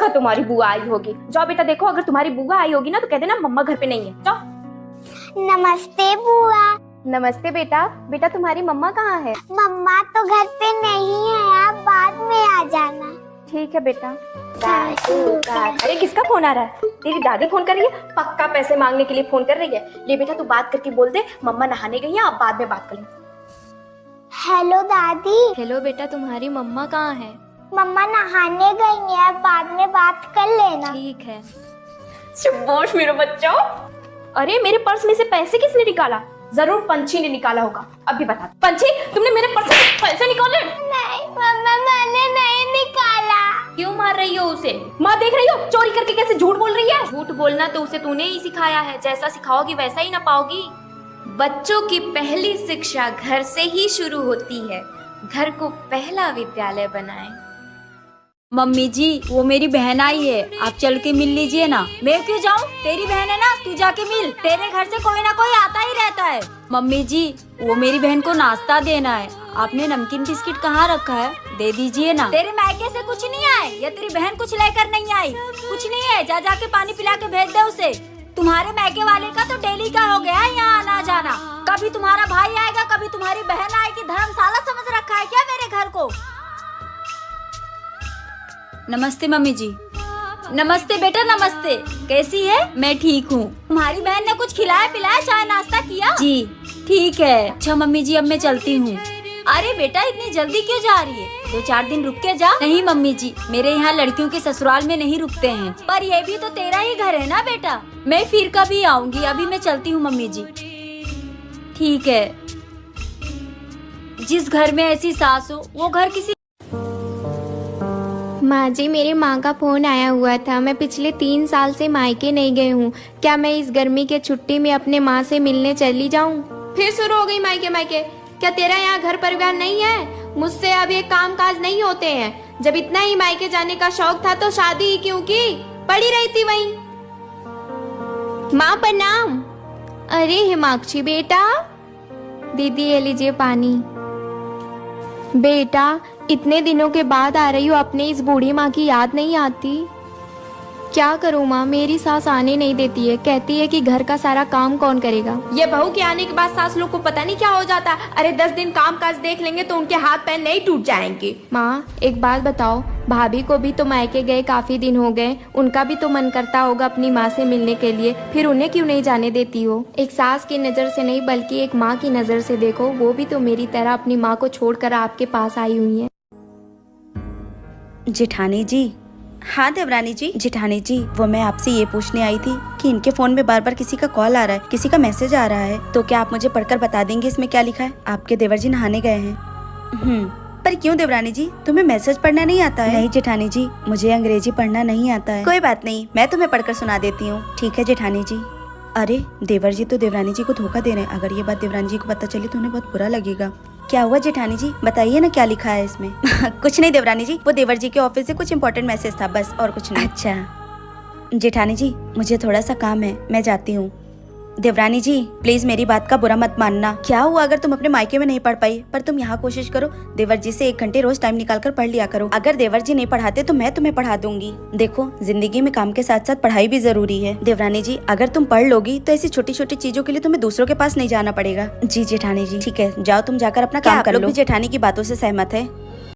पक्का तुम्हारी बुआ आई होगी। जाओ बेटा देखो, अगर तुम्हारी बुआ आई होगी ना तो कह देना मम्मा घर पे नहीं है। जाओ। नमस्ते बुआ। नमस्ते बेटा। बेटा तुम्हारी मम्मा कहाँ है? मम्मा तो घर पे नहीं है, आप बाद में आ जाना। ठीक है बेटा। अरे किसका फोन आ रहा है? तेरी दादी फोन कर रही है, पक्का पैसे मांगने के लिए फोन कर रही है। ले बेटा तू बात करके बोल दे मम्मा नहाने गई है, आप बाद में बात कर लो। हेलो दादी। हेलो बेटा, तुम्हारी मम्मा कहाँ है? मम्मा नहाने गई है, बाद में बात कर लेना। ठीक है। शाबाश मेरे बच्चों। अरे मेरे पर्स में से पैसे किसने निकाला? जरूर पंछी ने निकाला होगा। अभी बता पंछी, तुमने मेरे पर्स से पैसे निकाले? नहीं मम्मा, मैंने नहीं निकाला। क्यों मार रही हो उसे? माँ देख रही हो चोरी करके कैसे झूठ बोल रही है। झूठ बोलना तो उसे तूने ही सिखाया है, जैसा सिखाओगी वैसा ही ना पाओगी। बच्चों की पहली शिक्षा घर से ही शुरू होती है। घर को पहला विद्यालय बनाएं। मम्मी जी, वो मेरी बहन आई है, आप चल के मिल लीजिए ना। मैं क्यों जाऊँ? तेरी बहन है ना, तू जाके मिल। तेरे घर से कोई ना कोई आता ही रहता है। मम्मी जी, वो मेरी बहन को नाश्ता देना है। आपने नमकीन बिस्किट कहाँ रखा है? दे दीजिए ना। तेरे मायके से कुछ नहीं आए या तेरी बहन कुछ लेकर नहीं आई? कुछ नहीं है, जा जाके पानी पिला के भेज दे उसे। तुम्हारे मायके वाले का तो डेली का हो गया है यहाँ आना जाना। कभी तुम्हारा भाई आएगा, कभी तुम्हारी बहन आएगी। धर्मशाला समझ रखा है क्या मेरे घर को? नमस्ते मम्मी जी। नमस्ते बेटा, नमस्ते। कैसी है? मैं ठीक हूँ। तुम्हारी बहन ने कुछ खिलाया पिलाया, चाय नाश्ता किया? जी ठीक है। अच्छा मम्मी जी, अब मैं चलती हूँ। अरे बेटा इतनी जल्दी क्यों जा रही है? 2-4 दिन रुक के जा। नहीं मम्मी जी, मेरे यहाँ लड़कियों के ससुराल में नहीं रुकते हैं। पर ये भी तो तेरा ही घर है ना बेटा। मैं फिर कभी आऊँगी, अभी मैं चलती हूँ मम्मी जी। ठीक है। जिस घर में ऐसी सास हो वो घर किसी। माँ जी, मेरे माँ का फोन आया हुआ था। मैं पिछले 3 साल से मायके नहीं गई हूँ। क्या मैं इस गर्मी के छुट्टी में अपने माँ से मिलने चली जाऊँ? फिर शुरू हो गई मायके मायके। क्या तेरा यहाँ घर परिवार नहीं है? मुझसे अब ये काम काज नहीं होते हैं। जब इतना ही मायके जाने का शौक था तो शादी ही क्यों की? पड़ी रहती वहीं। माँ प्रणाम। अरे हिमाक्षी बेटा, दीदी ये लीजिए पानी। बेटा इतने दिनों के बाद आ रही हो, अपने इस बूढ़ी माँ की याद नहीं आती? क्या करूँ माँ, मेरी सास आने नहीं देती है। कहती है कि घर का सारा काम कौन करेगा। ये बहू के आने के बाद सास लोग को पता नहीं क्या हो जाता। अरे 10 दिन काम काज देख लेंगे तो उनके हाथ पैर नहीं टूट जाएंगे। माँ एक बात बताओ, भाभी को भी तो मायके गए काफी दिन हो गए। उनका भी तो मन करता होगा अपनी माँ से मिलने के लिए, फिर उन्हें क्यों नहीं जाने देती हो? एक सास की नज़र से नहीं बल्कि एक माँ की नज़र से देखो। वो भी तो मेरी तरह अपनी माँ को छोड़कर आपके पास आई हुई है। जेठानी जी। हाँ देवरानी जी। जेठानी जी, वो मैं आपसे ये पूछने आई थी कि इनके फोन में बार बार किसी का कॉल आ रहा है, किसी का मैसेज आ रहा है। तो क्या आप मुझे पढ़कर बता देंगे इसमें क्या लिखा है? आपके देवर जी नहाने गए हैं। पर क्यों देवरानी जी, तुम्हें मैसेज पढ़ना नहीं आता है? नहीं जेठानी जी, मुझे अंग्रेजी पढ़ना नहीं आता है। कोई बात नहीं, मैं तुम्हें पढ़कर सुना देती हूँ। ठीक है जेठानी जी। अरे देवर जी तो देवरानी जी को धोखा दे रहे हैं। अगर ये बात देवरानी जी को पता चली तो उन्हें बहुत बुरा लगेगा। क्या हुआ जेठानी जी, बताइए ना क्या लिखा है इसमें। कुछ नहीं देवरानी जी, वो देवर जी के ऑफिस से कुछ इम्पोर्टेंट मैसेज था, बस और कुछ नहीं। अच्छा जेठानी जी, मुझे थोड़ा सा काम है, मैं जाती हूँ। देवरानी जी प्लीज मेरी बात का बुरा मत मानना। क्या हुआ अगर तुम अपने मायके में नहीं पढ़ पाई? पर तुम यहाँ कोशिश करो, देवर जी से 1 घंटे रोज टाइम निकाल कर पढ़ लिया करो। अगर देवर जी नहीं पढ़ाते तो मैं तुम्हें पढ़ा दूंगी। देखो जिंदगी में काम के साथ साथ पढ़ाई भी जरूरी है। देवरानी जी अगर तुम पढ़ लोगी तो ऐसी छोटी छोटी चीजों के लिए तुम्हें दूसरों के पास नहीं जाना पड़ेगा। जी जेठानी जी। ठीक है, जाओ तुम जाकर अपना काम कर लो। जेठानी की बातों से सहमत है?